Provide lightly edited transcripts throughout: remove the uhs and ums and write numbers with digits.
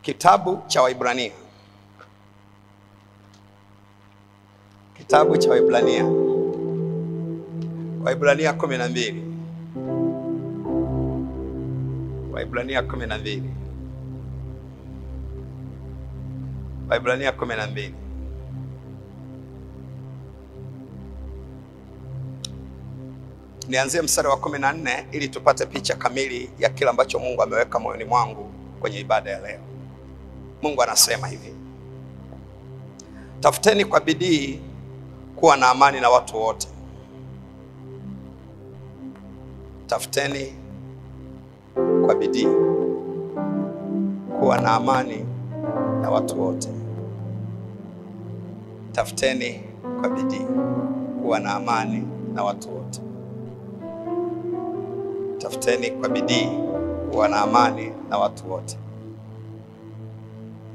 Kitabu cha Waibrania. Kitabu cha Waibrania. Waibrania 12. Waibrania 12. Waibrania 12. Nianzie mstari wa 14 ili tupate picha kamili ya kila ambacho Mungu ameweka moyoni mwangu kwenye ibada ya leo. Mungu anasema hivi: tafuteni kwa bidii kuwa na amani na watu wote. Tafuteni kwa bidii kuwa na amani na watu wote. Tafuteni kwa bidii kuwa na amani na watu wote. Tafuteni kwa bidii kuwa na amani na watu wote.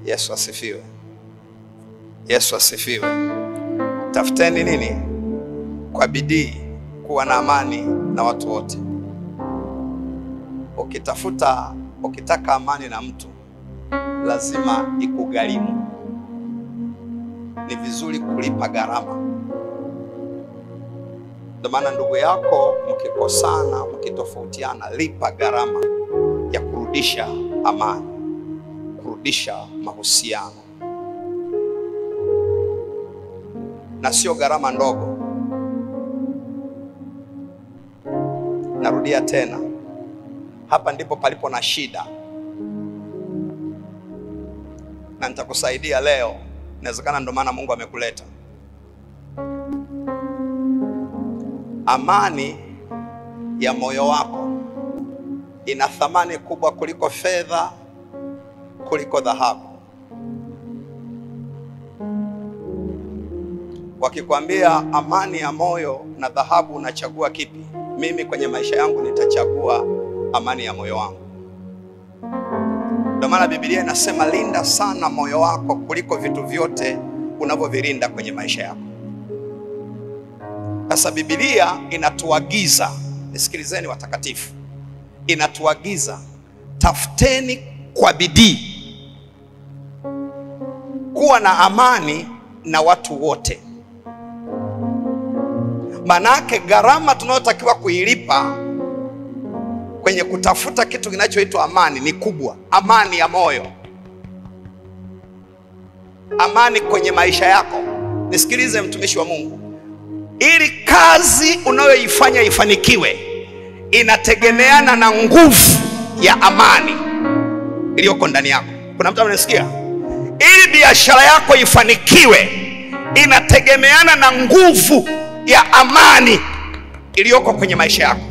Yesu asifiwe. Yesu asifiwe. Tafuteni nini? Kwa bidii kuwa na amani na watu wote. Ukitaka amani na mtu lazima ikugharimu. Ni vizuri kulipa gharama. Ndio maana ndugu yako mkikosana, mkitofautiana, lipa gharama ya kurudisha amani, kurudisha mahusiano. Na sio gharama ndogo. Narudia tena, hapa ndipo palipo na shida, na nitakusaidia leo. Inawezekana ndio maana Mungu amekuleta. Amani ya moyo wako ina thamani kubwa kuliko fedha, kuliko dhahabu. Wakikwambia amani ya moyo na dhahabu, unachagua kipi? Mimi kwenye maisha yangu nitachagua amani ya moyo wangu. Ndio maana Biblia inasema linda sana moyo wako kuliko vitu vyote unavyovilinda kwenye maisha yako. Sasa Biblia inatuagiza, nisikilizeni watakatifu, inatuagiza tafuteni kwa bidii kuwa na amani na watu wote. Manake gharama tunayotakiwa kuilipa kwenye kutafuta kitu kinachoitwa amani ni kubwa. Amani ya moyo, amani kwenye maisha yako. Nisikilize mtumishi wa Mungu, ili kazi unayoifanya ifanikiwe inategemeana na nguvu ya amani iliyoko ndani yako. Kuna mtu anasikia? Ili biashara yako ifanikiwe inategemeana na nguvu ya amani iliyoko kwenye maisha yako.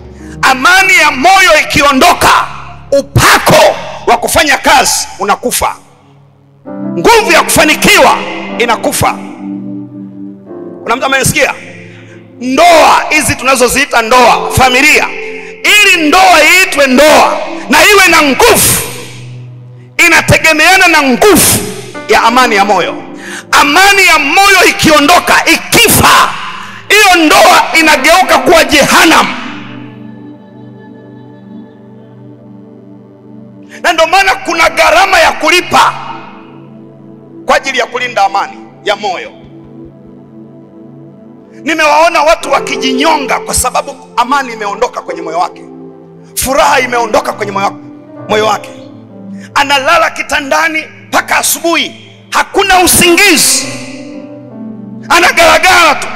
Amani ya moyo ikiondoka, upako wa kufanya kazi unakufa. Nguvu ya kufanikiwa inakufa. Kuna mtu anasikia? Ndoa hizi tunazoziita ndoa, familia, ili ndoa iitwe ndoa na iwe na nguvu, inategemeana na nguvu ya amani ya moyo. Amani ya moyo ikiondoka, ikifa, hiyo ndoa inageuka kuwa jehanamu. Na ndio maana kuna gharama ya kulipa kwa ajili ya kulinda amani ya moyo. Nimewaona watu wakijinyonga kwa sababu amani imeondoka kwenye moyo wake. Furaha imeondoka kwenye moyo wake. Analala kitandani mpaka asubuhi, hakuna usingizi, anagaragara tu.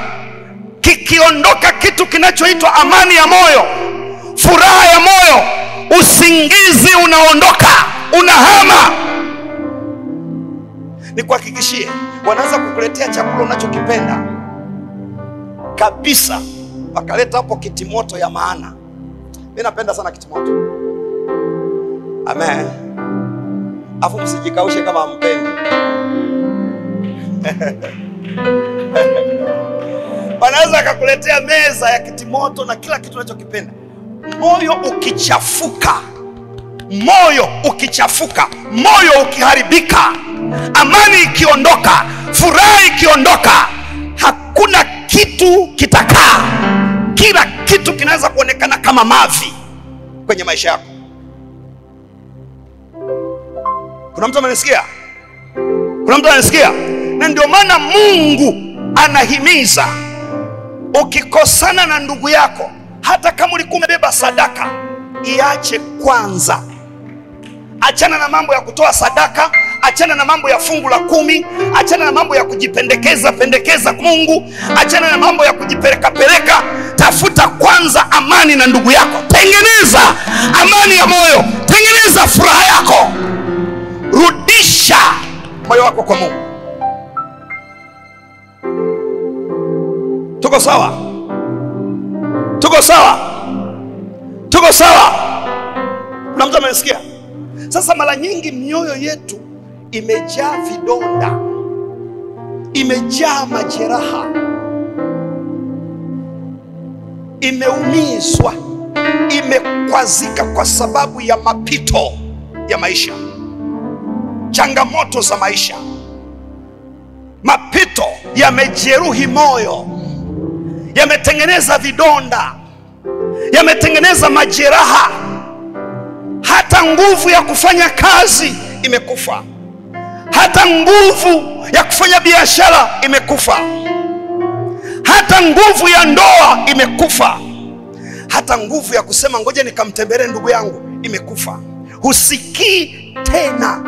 Kikiondoka kitu kinachoitwa amani ya moyo, furaha ya moyo, usingizi unaondoka, unahama. Nikuhakikishie, wanaweza kukuletea chakula unachokipenda kabisa, wakaleta hapo kitimoto ya maana. Mimi napenda sana kitimoto. Amen. Afu msijikaushe kama mpendi. Wanaweza kukuletea meza ya kitimoto na kila kitu unachokipenda. Moyo ukichafuka, moyo ukiharibika, amani ikiondoka, furaha ikiondoka, hakuna kitu kitakaa. Kila kitu kinaweza kuonekana kama mavi kwenye maisha yako. Kuna mtu ananisikia? Kuna mtu ananisikia? Na ndio maana Mungu anahimiza, ukikosana na ndugu yako, hata kama ulikuwa umebeba sadaka, iache kwanza. Achana na mambo ya kutoa sadaka, achana na mambo ya fungu la 10, achana na mambo ya kujipendekeza kwa Mungu, achana na mambo ya kujipeleka. Tafuta kwanza amani na ndugu yako. Tengeneza amani ya moyo, tengeneza furaha yako, rudisha moyo wako kwa Mungu. Tuko sawa? Tuko sawa? Tuko sawa? Kuna mtu amenisikia? Sasa mara nyingi mioyo yetu imejaa vidonda, imejaa majeraha, imeumizwa, imekwazika kwa sababu ya mapito ya maisha, changamoto za maisha. Mapito yamejeruhi moyo, yametengeneza vidonda, yametengeneza majeraha. Hata nguvu ya kufanya kazi imekufa, hata nguvu ya kufanya biashara imekufa, hata nguvu ya ndoa imekufa, hata nguvu ya kusema ngoja nikamtembelee ndugu yangu imekufa. Husikii tena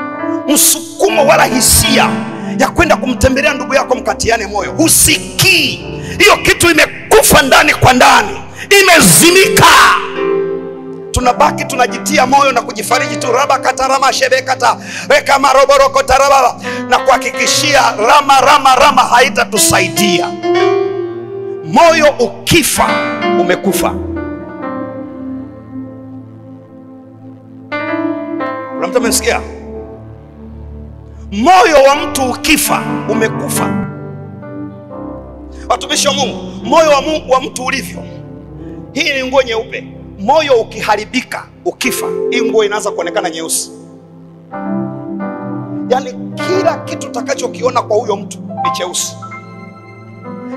msukumo wala hisia ya kwenda kumtembelea ndugu yako mkatiane moyo. Husikii. Hiyo kitu imekufa ndani kwa ndani, imezimika. Tunabaki tunajitia moyo na kujifariji tu, raba katarama shebekata weka maroboroko tarababa, na kuhakikishia rama haitatusaidia. Moyo ukifa umekufa. Kuna mtu amesikia? Moyo wa mtu ukifa umekufa. Watumishi wa Mungu, moyo wa mtu ulivyo, hii ni nguo nyeupe. Moyo ukiharibika, ukifa, hii nguo inaanza kuonekana nyeusi. Yaani kila kitu utakachokiona kwa huyo mtu ni cheusi.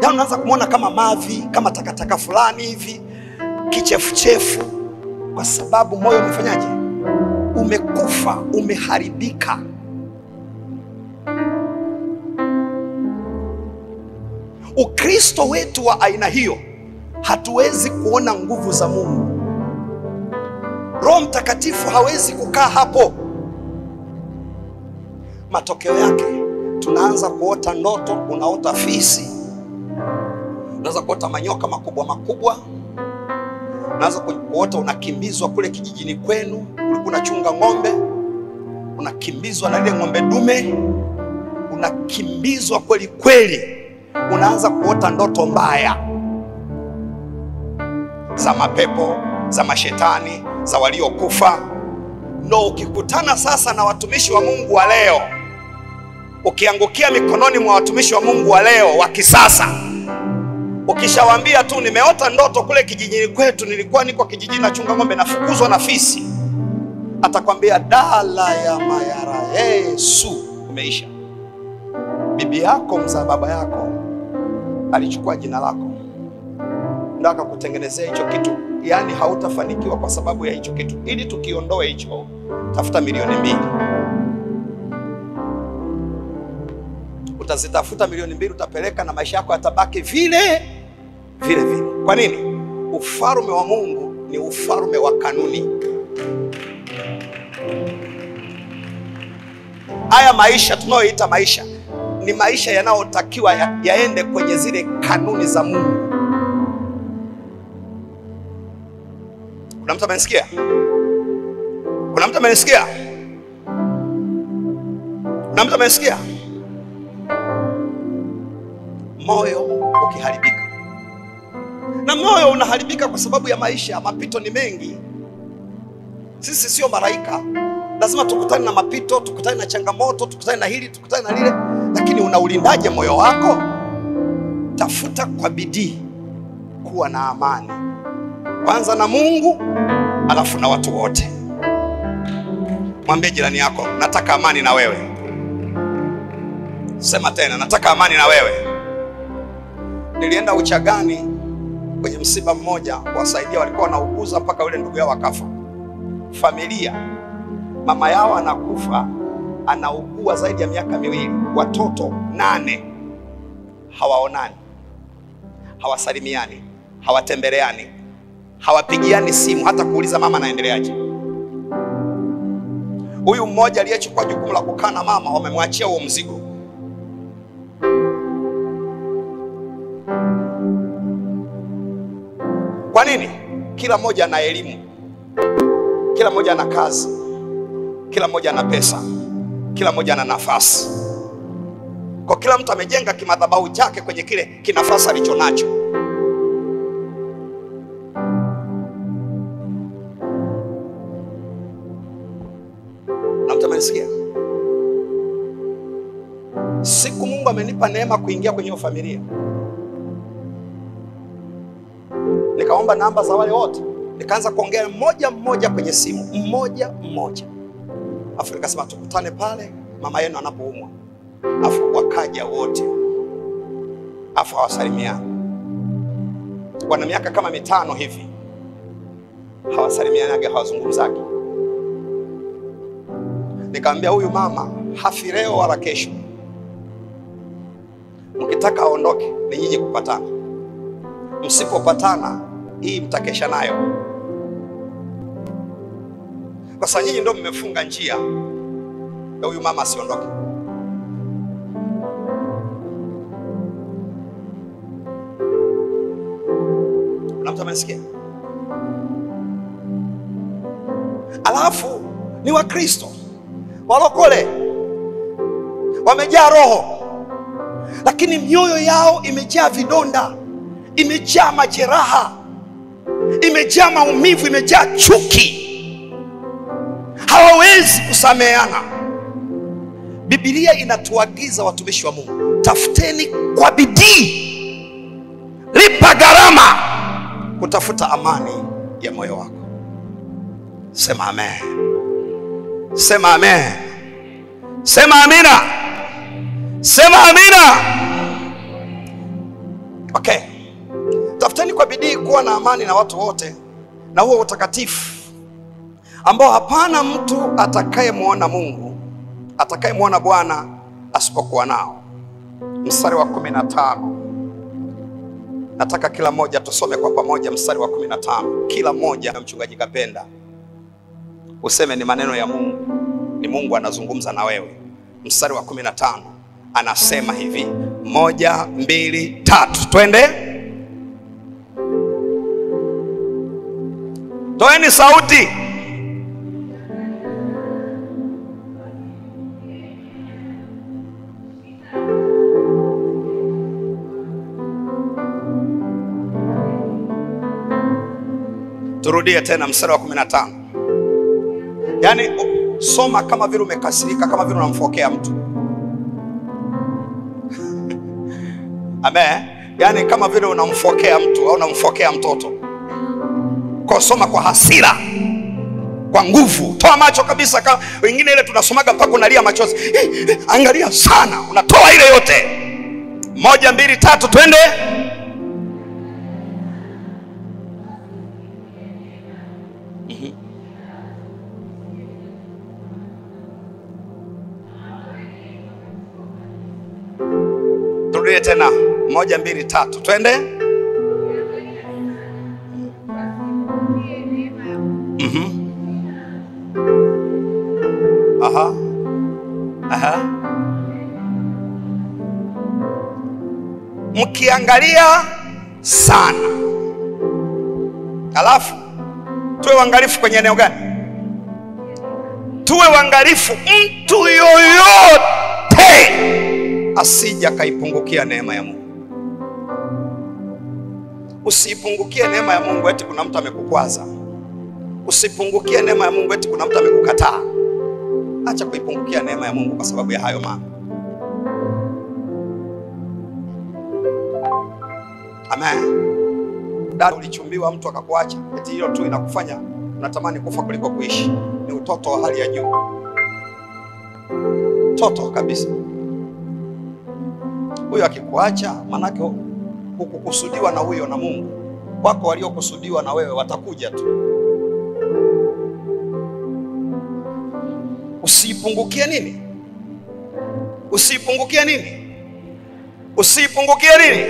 Yaani unaanza kumuona kama mavi, kama takataka fulani hivi, kichefuchefu, kwa sababu moyo umefanyaje? Umekufa, umeharibika. Ukristo wetu wa aina hiyo, hatuwezi kuona nguvu za Mungu. Roho Mtakatifu hawezi kukaa hapo. Matokeo yake tunaanza kuota ndoto, unaota fisi, unaanza kuota manyoka makubwa, unaanza kuota unakimbizwa kule kijijini kwenu, ulikuwa unachunga ng'ombe, unakimbizwa na ile ng'ombe dume, unakimbizwa kweli. Unaanza kuota ndoto mbaya za mapepo, za mashetani, za waliokufa. No, ukikutana sasa na watumishi wa Mungu wa leo, ukiangukia mikononi mwa watumishi wa Mungu wa leo wa kisasa, ukishawaambia tu nimeota ndoto kule kijijini kwetu, nilikuwa niko kijijini nachunga ng'ombe, nafukuzwa na fisi, atakwambia dala ya mayara Yesu, umeisha. Bibi yako mzaa baba yako alichukua jina lako, ndio akakutengenezea hicho kitu. Yaani hautafanikiwa kwa sababu ya hicho kitu. Ili tukiondoe hicho, tafuta milioni 2. Utazitafuta milioni 2, utapeleka na maisha yako yatabaki vile. Kwa nini? Ufalme wa Mungu ni ufalme wa kanuni. Haya maisha tunayoita maisha ni maisha yanayotakiwa yaende kwenye zile kanuni za Mungu. Kuna mtu amenisikia? Kuna mtu amenisikia? Kuna mtu amenisikia? Moyo ukiharibika, na moyo unaharibika kwa sababu ya maisha. Mapito ni mengi. Sisi sio malaika, lazima tukutane na mapito, tukutane na changamoto, tukutane na hili, tukutane na lile. Lakini unaulindaje moyo wako? Tafuta kwa bidii kuwa na amani, kwanza na Mungu, alafu na watu wote. Mwambie jirani yako, nataka amani na wewe. Sema tena, nataka amani na wewe. Nilienda Uchagani kwenye msiba mmoja kuwasaidia, walikuwa wanauguza mpaka yule ndugu yao akafa. Familia, mama yao anakufa, anaugua zaidi ya miaka 2, watoto 8 hawaonani, hawasalimiani, hawatembeleani, hawapigiani simu hata kuuliza mama anaendeleaje. Huyu mmoja aliyechukua jukumu la kukaa na mama, wamemwachia huo mzigo. Kwa nini? Kila mmoja ana elimu, kila mmoja ana kazi, kila mmoja ana pesa, kila mmoja ana nafasi. Kwa kila mtu amejenga kimadhabahu chake kwenye kile kinafasi alicho nacho. Na mtu amenisikia? Siku Mungu amenipa neema kuingia kwenye hiyo familia, nikaomba namba za wale wote, nikaanza kuongea mmoja mmoja kwenye simu, mmoja mmoja. Afu nikasema tukutane pale mama yenu anapoumwa. Afu wakaja wote, afu hawasalimiani. Wana miaka kama 5 hivi hawasalimianaga, hawazungumzaki. Nikamwambia huyu mama hafi leo wala kesho, mkitaka aondoke ni nyinyi kupatana. Msipopatana hii mtakesha nayo, kwa sababu nyinyi ndio mmefunga njia ya huyu mama asiondoke. Na mtu amenisikia? Alafu ni Wakristo walokole, wamejaa roho, lakini mioyo yao imejaa vidonda, imejaa majeraha, imejaa maumivu, imejaa chuki. Hawawezi kusameheana. Biblia inatuagiza watumishi wa Mungu, tafuteni kwa bidii, lipa gharama kutafuta amani ya moyo wako. Sema amen. Sema amen. Sema amina. Sema amina. Okay. Tafuteni kwa bidii kuwa na amani na watu wote, na huo utakatifu ambao hapana mtu atakayemwona Mungu, atakayemwona Bwana asipokuwa nao. Mstari wa 15. Nataka kila mmoja tusome kwa pamoja mstari wa 15. Kila mmoja na mchungaji Kapenda useme ni maneno ya Mungu, ni Mungu anazungumza na wewe. Mstari wa 15 anasema hivi, 1, 2, 3, twende. Toeni sauti. Turudie tena mstari wa 15. Yaani soma kama vile umekasirika, kama vile unamfokea mtu. Amen. Yaani kama vile unamfokea mtu au unamfokea mtoto. Kwa soma kwa hasira, kwa nguvu. Toa macho kabisa, kama wengine ile tunasomaga mpaka unalia machozi. Angalia sana, unatoa ile yote. 1, 2, 3, twende. Turudie tena 1, 2, 3, twende. Mkiangalia sana. Alafu tuwe waangalifu kwenye eneo gani? Tuwe waangalifu mtu yoyote asija kaipungukia neema ya Mungu. Usipungukie neema ya Mungu eti kuna mtu amekukwaza. Usipungukie neema ya Mungu eti kuna mtu amekukataa. Acha kuipungukia neema ya Mungu kwa sababu ya hayo mambo. Amen. Dada, ulichumbiwa mtu akakuacha, eti hilo tu inakufanya unatamani kufa kuliko kuishi. Ni utoto wa hali ya juu. Toto kabisa. Huyo akikuacha manake hukukusudiwa na huyo na Mungu. Wako waliokusudiwa na wewe watakuja tu. Usipungukie nini? Usipungukie nini? Usipungukie nini?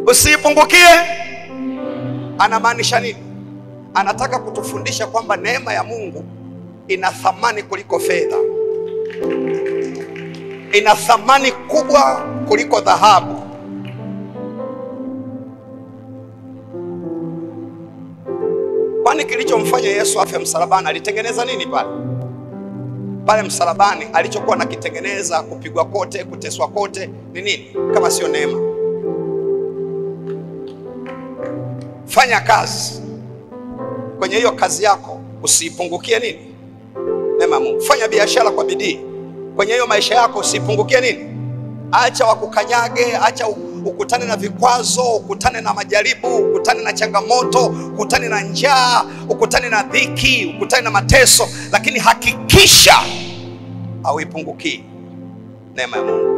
Usipungukie. Anamaanisha nini? Anataka kutufundisha kwamba neema ya Mungu ina thamani kuliko fedha, ina thamani kubwa kuliko dhahabu. Kwani kilichomfanya Yesu afe msalabani, alitengeneza nini pale? Pale msalabani alichokuwa nakitengeneza, kupigwa kote, kuteswa kote, ni nini kama sio neema? Fanya kazi, kwenye hiyo kazi yako usipungukie nini? Neema ya Mungu. Fanya biashara kwa bidii, kwenye hiyo maisha yako usipungukie nini? Acha wakukanyage, acha ukutane na vikwazo, ukutane na majaribu, ukutane na changamoto, ukutane na njaa, ukutane na dhiki, ukutane na mateso, lakini hakikisha hauipungukii neema ya Mungu.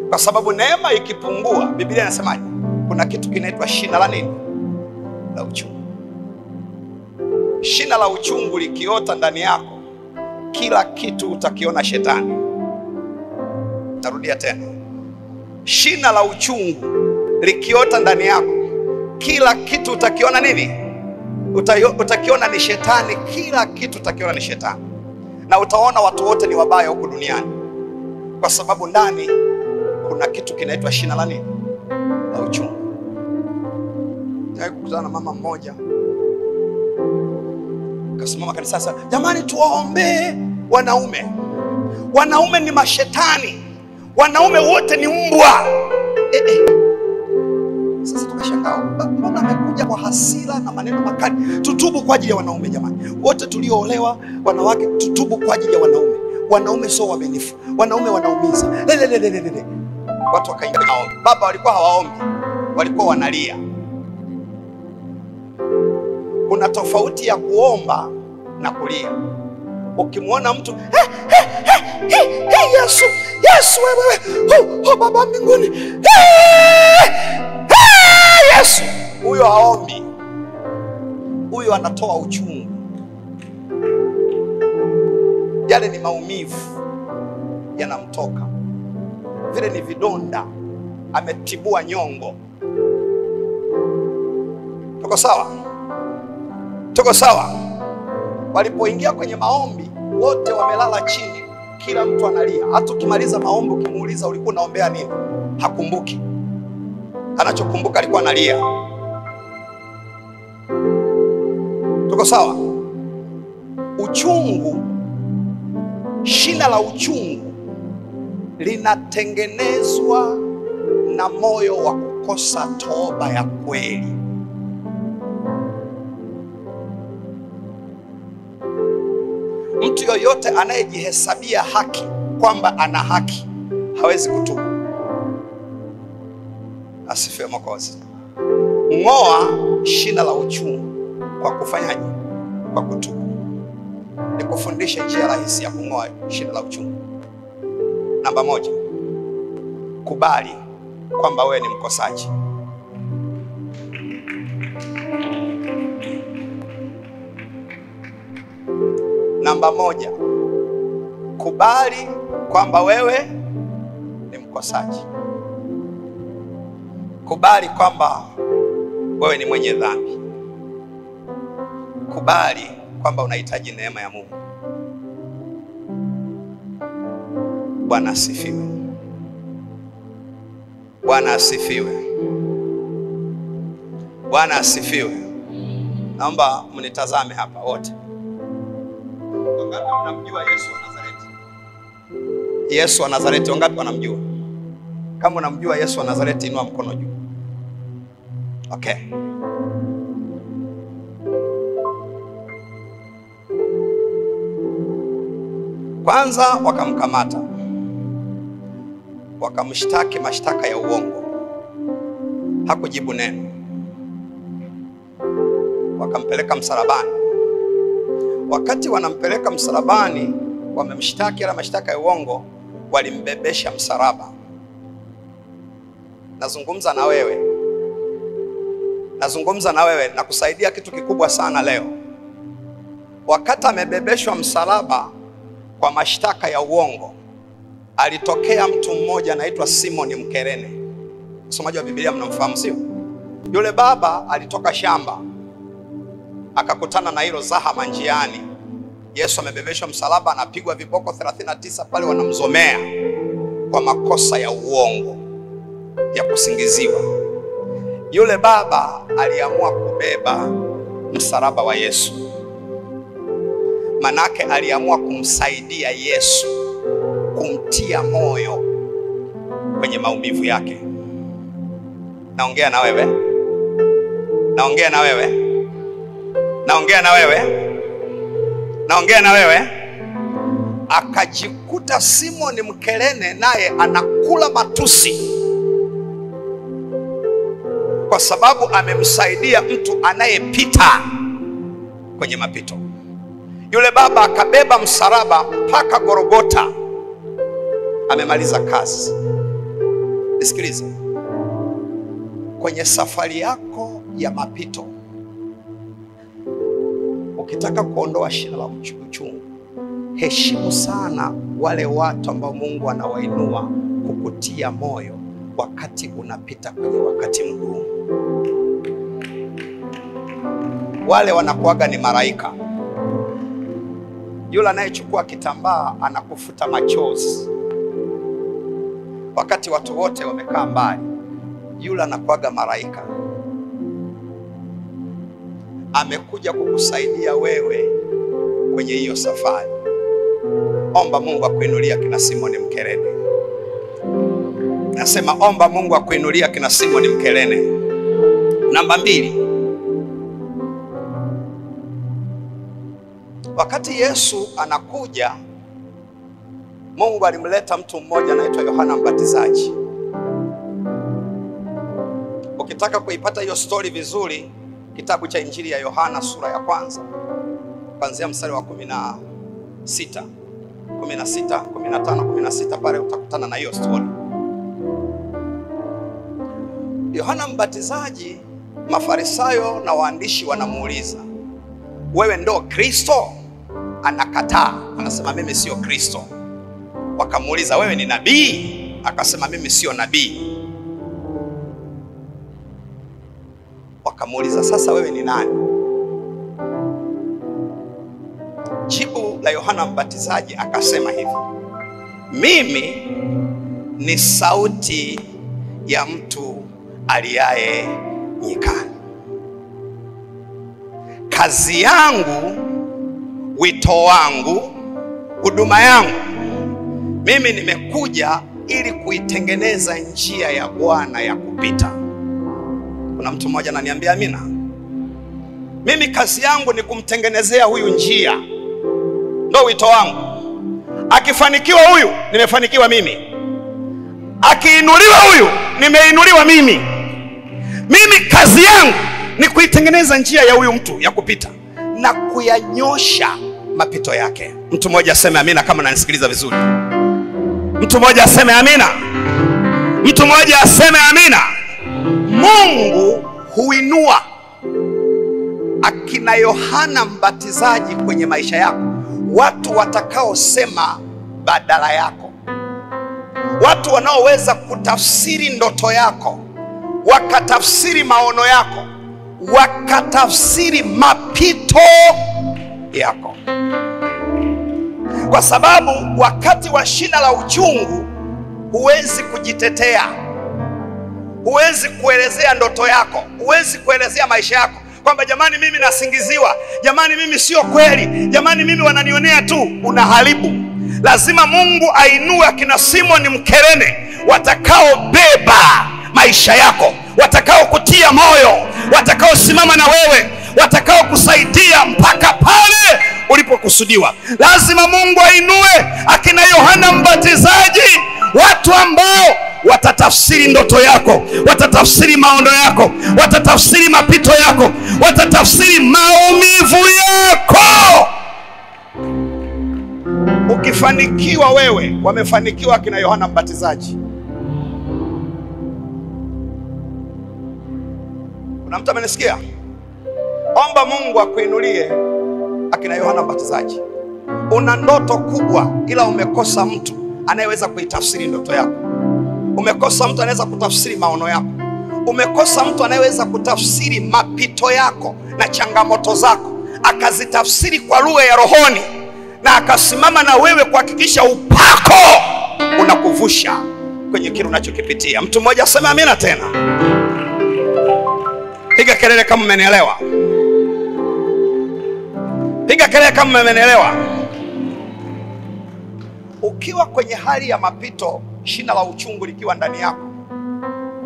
Kwa sababu neema ikipungua, Biblia inasemaje? Kuna kitu kinaitwa shina la nini? La uchungu. Shina la uchungu likiota ndani yako, kila kitu utakiona shetani. Narudia tena. Shina la uchungu likiota ndani yako, kila kitu utakiona nini? Utakiona ni shetani. Kila kitu utakiona ni shetani. Na utaona watu wote ni wabaya huku duniani, kwa sababu ndani kuna kitu kinaitwa shina la nini? La uchungu. Kukutana na mama mmoja, kasimama kanisa sasa, jamani tuwaombee wanaume. Wanaume ni mashetani. Wanaume wote ni mbwa. Sasa tukashangaa, mbona amekuja kwa hasira na maneno makali? Tutubu kwa ajili ya wanaume jamani. Wote tulioolewa wanawake, tutubu kwa ajili ya wanaume. Wanaume sio waaminifu. Wanaume wanaumiza. Watu wakaingia maombi. Baba walikuwa hawaombi, walikuwa wanalia. Kuna tofauti ya kuomba na kulia. Ukimwona mtu Yesu, Yesu wewe, Baba mbinguni, Yesu, huyo haombi. Huyo anatoa uchungu. Yale ni maumivu yanamtoka, vile ni vidonda, ametibua nyongo. Tuko sawa? Tuko sawa? Walipoingia kwenye maombi, wote wamelala chini, kila mtu analia. Hata ukimaliza maombi ukimuuliza ulikuwa unaombea nini, hakumbuki. Anachokumbuka alikuwa analia. Tuko sawa? Uchungu, shina la uchungu linatengenezwa na moyo wa kukosa toba ya kweli. Mtu yoyote anayejihesabia haki kwamba ana haki hawezi kutubu. Asifiwe Mwokozi. Ng'oa shina la uchungu kwa kufanyaje? Kwa kutubu. Nikufundishe njia rahisi ya kung'oa shina la uchungu. Namba 1, kubali kwamba wewe ni mkosaji. Namba 1, kubali kwamba wewe ni mkosaji. Kubali kwamba wewe ni mwenye dhambi. Kubali kwamba unahitaji neema ya Mungu. Bwana asifiwe. Bwana asifiwe. Bwana asifiwe. Naomba mnitazame hapa wote. Wangapi wanamjua Yesu wa Nazareti? Yesu wa Nazareti, wangapi wanamjua? Kama unamjua Yesu wa Nazareti, inua mkono juu. Okay. Kwanza wakamkamata, wakamshtaki mashtaka ya uongo. Hakujibu neno. Wakampeleka msalabani. Wakati wanampeleka msalabani, wamemshtaki ala mashtaka ya uongo, walimbebesha msalaba. Nazungumza na wewe. Nazungumza na wewe na kusaidia kitu kikubwa sana leo. Wakati amebebeshwa msalaba, kwa mashtaka ya uongo, alitokea mtu mmoja anaitwa Simoni Mkerene. Msomaji wa Biblia mnamfahamu, sio? Yule baba alitoka shamba, akakutana na hilo zahama njiani. Yesu amebebeshwa msalaba, anapigwa viboko 39 pale, wanamzomea kwa makosa ya uongo ya kusingiziwa. Yule baba aliamua kubeba msalaba wa Yesu. Manake aliamua kumsaidia Yesu, kumtia moyo kwenye maumivu yake. Naongea na wewe? Naongea na wewe? Naongea na wewe? Naongea na wewe? Akajikuta Simoni Mkerene naye anakula matusi kwa sababu amemsaidia mtu anayepita kwenye mapito. Yule baba akabeba msalaba mpaka Golgotha, amemaliza kazi. Nisikilize, kwenye safari yako ya mapito, ukitaka kuondoa shina la uchungu, heshimu sana wale watu ambao Mungu anawainua kukutia moyo wakati unapita kwenye wakati mgumu. Wale wanakuaga ni malaika. Yule anayechukua kitambaa anakufuta machozi wakati watu wote wamekaa mbali, yule anakuaga malaika. Amekuja kukusaidia wewe kwenye hiyo safari. Omba Mungu akuinulia kina Simoni Mkerene. Nasema omba Mungu akuinulia kina Simoni Mkerene. Namba 2. Wakati Yesu anakuja, Mungu alimleta mtu mmoja anaitwa Yohana Mbatizaji. Ukitaka kuipata hiyo story vizuri, kitabu cha Injili ya Yohana sura ya 1 kuanzia mstari wa 16, 16, 15, 16 pale utakutana na hiyo story. Yohana Mbatizaji, Mafarisayo na waandishi wanamuuliza, wewe ndo Kristo? Anakataa, anasema mimi sio Kristo. Wakamuuliza, wewe ni nabii? Akasema mimi sio nabii. Wakamuuliza, sasa wewe ni nani? Jibu la Yohana Mbatizaji akasema hivi, mimi ni sauti ya mtu aliaye nyikani. Kazi yangu, wito wangu, huduma yangu, mimi nimekuja ili kuitengeneza njia ya Bwana ya kupita. Kuna mtu mmoja ananiambia amina. Mimi kazi yangu ni kumtengenezea huyu njia, ndio wito wangu. Akifanikiwa huyu, nimefanikiwa mimi. Akiinuliwa huyu, nimeinuliwa mimi. Mimi kazi yangu ni kuitengeneza njia ya huyu mtu ya kupita na kuyanyosha mapito yake. Mtu mmoja aseme amina kama ananisikiliza vizuri. Mtu mmoja aseme amina. Mtu mmoja aseme amina. Mungu huinua akina Yohana Mbatizaji kwenye maisha yako, watu watakaosema badala yako, watu wanaoweza kutafsiri ndoto yako, wakatafsiri maono yako, wakatafsiri mapito yako. Kwa sababu wakati wa shina la uchungu huwezi kujitetea, huwezi kuelezea ndoto yako, huwezi kuelezea maisha yako kwamba jamani mimi nasingiziwa, jamani mimi sio kweli, jamani mimi wananionea tu. Unaharibu. Lazima Mungu ainue akina Simoni Mkerene watakaobeba maisha yako, watakao kutia moyo, watakao simama na wewe, watakao kusaidia mpaka pale ulipokusudiwa. Lazima Mungu ainue akina Yohana Mbatizaji, watu ambao watatafsiri ndoto yako, watatafsiri maono yako, watatafsiri mapito yako, watatafsiri maumivu yako. Ukifanikiwa wewe, wamefanikiwa akina Yohana Mbatizaji. Kuna mtu amenisikia? Omba Mungu akuinulie akina Yohana Mbatizaji. Una ndoto kubwa, ila umekosa mtu anayeweza kuitafsiri ndoto yako. Umekosa mtu anayeweza kutafsiri maono yako. Umekosa mtu anayeweza kutafsiri mapito yako na changamoto zako, akazitafsiri kwa lugha ya rohoni, na akasimama na wewe kuhakikisha upako unakuvusha kwenye kile unachokipitia. Mtu mmoja aseme amina tena. Piga kelele kama mmenielewa. Piga kelele kama mmenielewa. Ukiwa kwenye hali ya mapito, shina la uchungu likiwa ndani yako,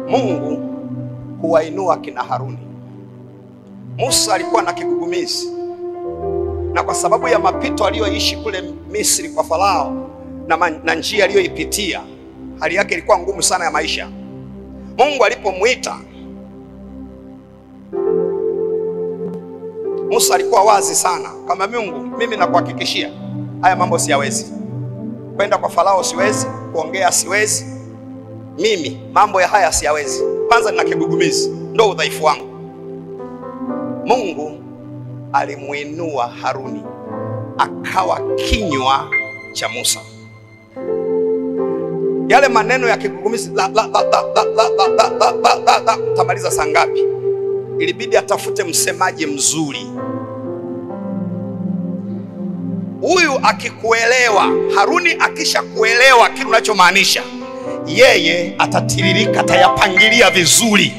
Mungu huwainua kina Haruni. Musa alikuwa na kigugumizi, na kwa sababu ya mapito aliyoishi kule Misri kwa Farao na njia aliyoipitia, hali yake ilikuwa ngumu sana ya maisha. Mungu alipomuita, Musa alikuwa wazi sana, kama Mungu, mimi nakuhakikishia haya mambo siyawezi. Kwenda kwa Farao siwezi, kuongea siwezi. Mimi mambo ya haya siyawezi. Kwanza nina kigugumizi, ndio udhaifu wangu. Mungu alimuinua Haruni akawa kinywa cha Musa. Yale maneno ya kigugumizi tamaliza saa ngapi? Ilibidi atafute msemaji mzuri. Huyu akikuelewa, Haruni akisha kuelewa kile unachomaanisha, yeye atatiririka, atayapangilia vizuri,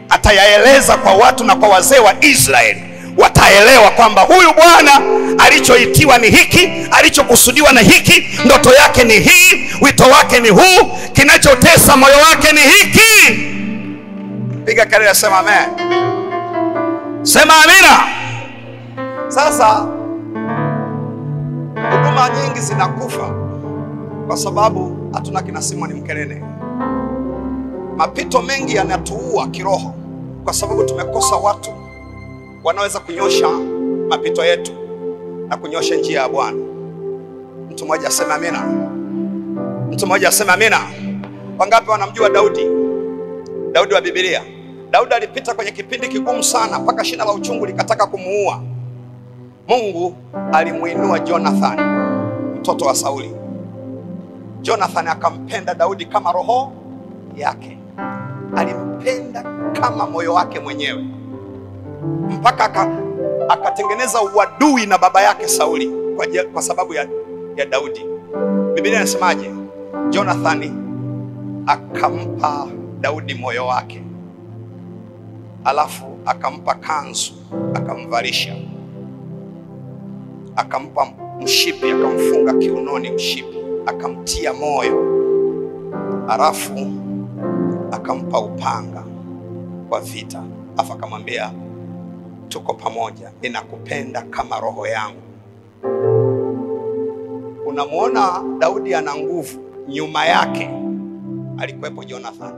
atayaeleza kwa watu na kwa wazee wa Israeli. Wataelewa kwamba huyu bwana alichoitiwa ni hiki, alichokusudiwa na hiki, ndoto yake ni hii, wito wake ni huu, kinachotesa moyo wake ni hiki. Piga kelele, sema amen. Sema amina. Sasa huduma nyingi zinakufa kwa sababu hatuna kina Simoni Mkerene. Mapito mengi yanatuua kiroho kwa sababu tumekosa watu wanaweza kunyosha mapito yetu na kunyosha njia ya Bwana. Mtu mmoja aseme amina. Mtu mmoja aseme amina. Wangapi wanamjua Daudi? Daudi wa Biblia. Daudi alipita kwenye kipindi kigumu sana mpaka shina la uchungu likataka kumuua. Mungu alimuinua Jonathan, mtoto wa Sauli. Jonathan akampenda Daudi kama roho yake. Alimpenda kama moyo wake mwenyewe, mpaka akatengeneza uadui na baba yake Sauli kwa sababu ya Daudi. Biblia inasemaje? Jonathan akampa Daudi moyo wake, alafu akampa kanzu, akamvalisha, akampa mshipi, akamfunga kiunoni mshipi, akamtia moyo, alafu akampa upanga kwa vita, alafu akamwambia, tuko pamoja, ninakupenda kama roho yangu. Unamuona Daudi ana nguvu, nyuma yake alikuwepo Jonathan.